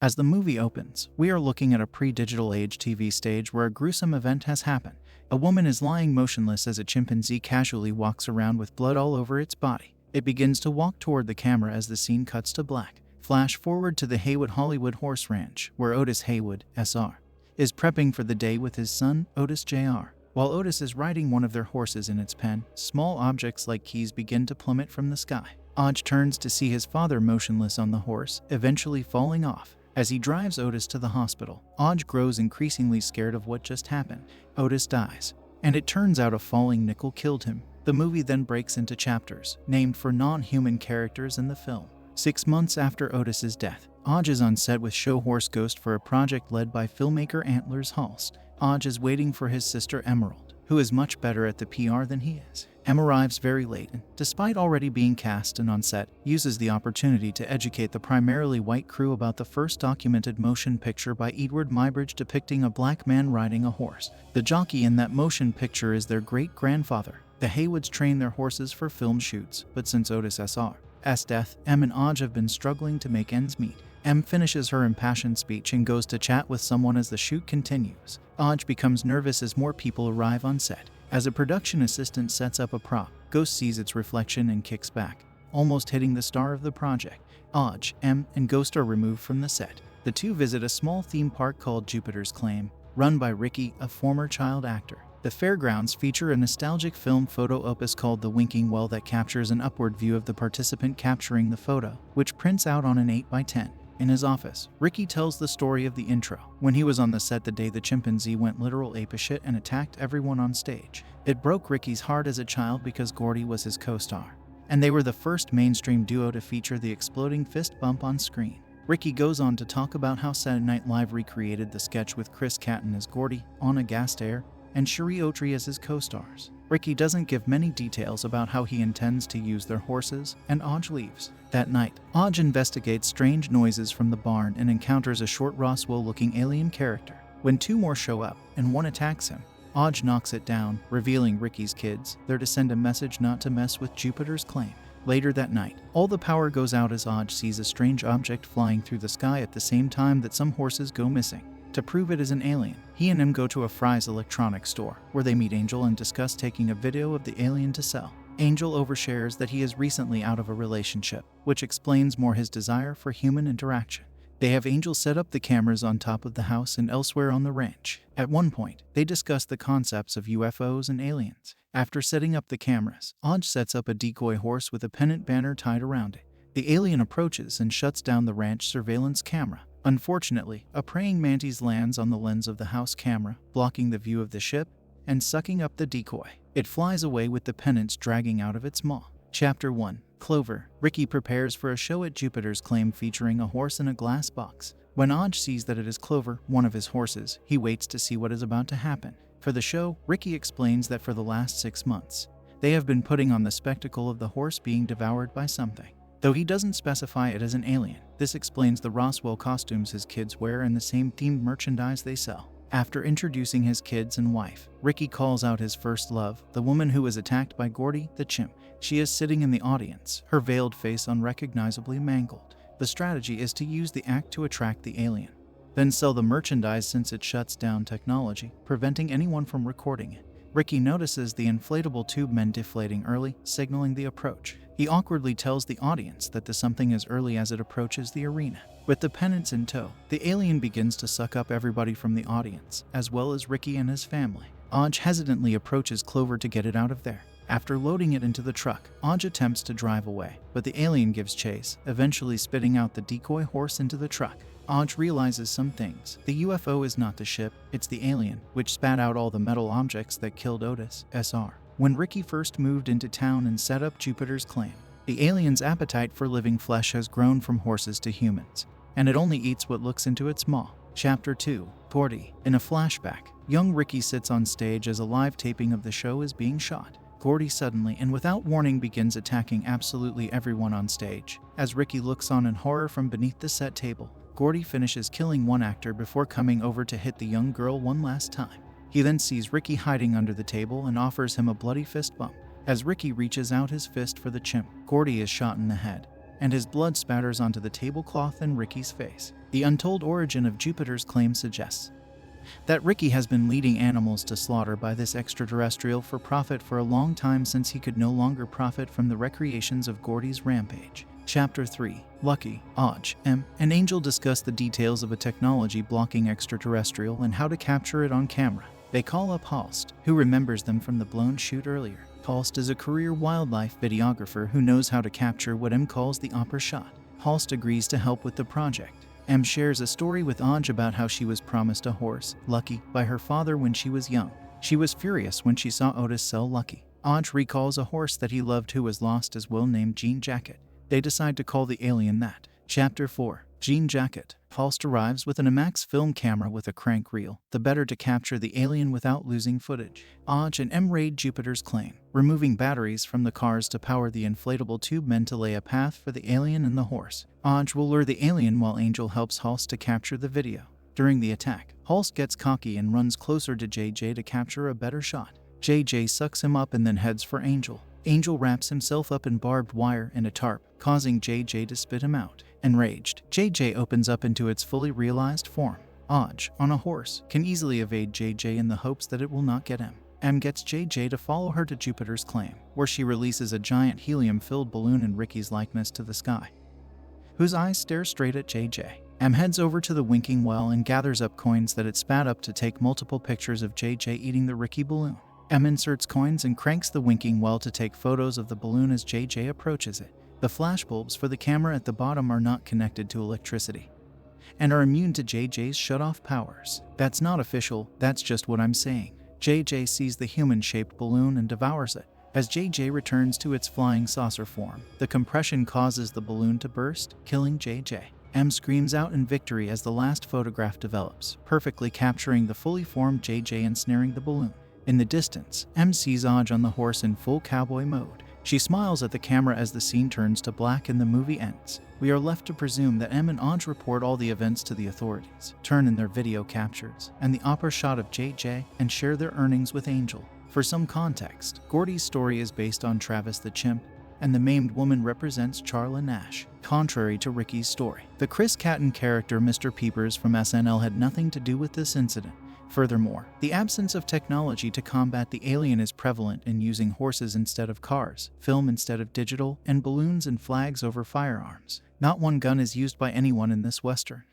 As the movie opens, we are looking at a pre-digital age TV stage where a gruesome event has happened. A woman is lying motionless as a chimpanzee casually walks around with blood all over its body. It begins to walk toward the camera as the scene cuts to black. Flash forward to the Haywood Hollywood Horse Ranch, where Otis Haywood, SR, is prepping for the day with his son, Otis Jr. While Otis is riding one of their horses in its pen, small objects like keys begin to plummet from the sky. Oj turns to see his father motionless on the horse, eventually falling off. As he drives Otis to the hospital, Oj grows increasingly scared of what just happened. Otis dies, and it turns out a falling nickel killed him. The movie then breaks into chapters, named for non-human characters in the film. 6 months after Otis's death, Oj is on set with show horse Ghost for a project led by filmmaker Antlers Halst. Oj is waiting for his sister Emerald, who is much better at the PR than he is. Em arrives very late and, despite already being cast and on set, uses the opportunity to educate the primarily white crew about the first documented motion picture by Edward Muybridge depicting a black man riding a horse. The jockey in that motion picture is their great-grandfather. The Haywoods train their horses for film shoots, but since Otis S.R.'s death, Em and Oj have been struggling to make ends meet. Em finishes her impassioned speech and goes to chat with someone as the shoot continues. Oj becomes nervous as more people arrive on set. As a production assistant sets up a prop, Ghost sees its reflection and kicks back, almost hitting the star of the project. Oj, Em, and Ghost are removed from the set. The two visit a small theme park called Jupiter's Claim, run by Ricky, a former child actor. The fairgrounds feature a nostalgic film photo opus called The Winking Well that captures an upward view of the participant capturing the photo, which prints out on an 8x10. In his office, Ricky tells the story of the intro, when he was on the set the day the chimpanzee went literal apeshit and attacked everyone on stage. It broke Ricky's heart as a child because Gordy was his co-star, and they were the first mainstream duo to feature the exploding fist bump on screen. Ricky goes on to talk about how Saturday Night Live recreated the sketch with Chris Kattan as Gordy, Anna Gasteyer, and Cherie Autry as his co-stars. Ricky doesn't give many details about how he intends to use their horses, and Oj leaves. That night, Oj investigates strange noises from the barn and encounters a short Roswell-looking alien character. When two more show up, and one attacks him, Oj knocks it down, revealing Ricky's kids. They're to send a message not to mess with Jupiter's Claim. Later that night, all the power goes out as Oj sees a strange object flying through the sky at the same time that some horses go missing. To prove it is an alien, he and Em go to a Fry's electronics store, where they meet Angel and discuss taking a video of the alien to sell. Angel overshares that he is recently out of a relationship, which explains more his desire for human interaction. They have Angel set up the cameras on top of the house and elsewhere on the ranch. At one point, they discuss the concepts of UFOs and aliens. After setting up the cameras, Oj sets up a decoy horse with a pennant banner tied around it. The alien approaches and shuts down the ranch surveillance camera. Unfortunately, a praying mantis lands on the lens of the house camera, blocking the view of the ship and sucking up the decoy. It flies away with the pennants dragging out of its maw. Chapter 1. Clover. Ricky prepares for a show at Jupiter's Claim featuring a horse in a glass box. When Oj sees that it is Clover, one of his horses, he waits to see what is about to happen. For the show, Ricky explains that for the last 6 months, they have been putting on the spectacle of the horse being devoured by something. Though he doesn't specify it as an alien, this explains the Roswell costumes his kids wear and the same themed merchandise they sell. After introducing his kids and wife, Ricky calls out his first love, the woman who was attacked by Gordy, the chimp. She is sitting in the audience, her veiled face unrecognizably mangled. The strategy is to use the act to attract the alien, then sell the merchandise since it shuts down technology, preventing anyone from recording it. Ricky notices the inflatable tube men deflating early, signaling the approach. He awkwardly tells the audience that the something is early as it approaches the arena. With the pennants in tow, the alien begins to suck up everybody from the audience, as well as Ricky and his family. Oj hesitantly approaches Clover to get it out of there. After loading it into the truck, Oj attempts to drive away, but the alien gives chase, eventually spitting out the decoy horse into the truck. Oj realizes some things. The UFO is not the ship, it's the alien, which spat out all the metal objects that killed Otis, SR. When Ricky first moved into town and set up Jupiter's Claim, the alien's appetite for living flesh has grown from horses to humans, and it only eats what looks into its maw. Chapter 2. Gordy. In a flashback, young Ricky sits on stage as a live taping of the show is being shot. Gordy suddenly and without warning begins attacking absolutely everyone on stage. As Ricky looks on in horror from beneath the set table, Gordy finishes killing one actor before coming over to hit the young girl one last time. He then sees Ricky hiding under the table and offers him a bloody fist bump. As Ricky reaches out his fist for the chimp, Gordy is shot in the head, and his blood spatters onto the tablecloth and Ricky's face. The untold origin of Jupiter's claim suggests that Ricky has been leading animals to slaughter by this extraterrestrial for profit for a long time, since he could no longer profit from the recreations of Gordy's rampage. Chapter 3. Lucky, Oj, and Angel discuss the details of a technology blocking extraterrestrial and how to capture it on camera. They call up Holst, who remembers them from the blown shoot earlier. Holst is a career wildlife videographer who knows how to capture what M calls the opera shot. Holst agrees to help with the project. M shares a story with Oj about how she was promised a horse, Lucky, by her father when she was young. She was furious when she saw Otis sell Lucky. Oj recalls a horse that he loved who was lost as well, named Jean Jacket. They decide to call the alien that. Chapter 4. Jean Jacket. Holst arrives with an IMAX film camera with a crank reel, the better to capture the alien without losing footage. Oj and M raid Jupiter's claim, removing batteries from the cars to power the inflatable tube meant to lay a path for the alien and the horse. Oj will lure the alien while Angel helps Holst to capture the video. During the attack, Holst gets cocky and runs closer to JJ to capture a better shot. JJ sucks him up and then heads for Angel. Angel wraps himself up in barbed wire and a tarp, causing JJ to spit him out. Enraged, JJ opens up into its fully realized form. Oj, on a horse, can easily evade JJ in the hopes that it will not get him. M gets JJ to follow her to Jupiter's claim, where she releases a giant helium-filled balloon in Ricky's likeness to the sky, whose eyes stare straight at JJ. M heads over to the winking well and gathers up coins that it spat up to take multiple pictures of JJ eating the Ricky balloon. M inserts coins and cranks the winking well to take photos of the balloon as JJ approaches it. The flashbulbs for the camera at the bottom are not connected to electricity and are immune to JJ's shut-off powers. That's not official, that's just what I'm saying. JJ sees the human-shaped balloon and devours it. As JJ returns to its flying saucer form, the compression causes the balloon to burst, killing JJ. M screams out in victory as the last photograph develops, perfectly capturing the fully formed JJ and snaring the balloon. In the distance, M sees Oj on the horse in full cowboy mode. She smiles at the camera as the scene turns to black and the movie ends. We are left to presume that M and Oj report all the events to the authorities, turn in their video captures and the opera shot of JJ, and share their earnings with Angel. For some context, Gordy's story is based on Travis the chimp, and the maimed woman represents Charla Nash. Contrary to Ricky's story, the Chris Kattan character Mr. Peepers from SNL had nothing to do with this incident. Furthermore, the absence of technology to combat the alien is prevalent in using horses instead of cars, film instead of digital, and balloons and flags over firearms. Not one gun is used by anyone in this Western.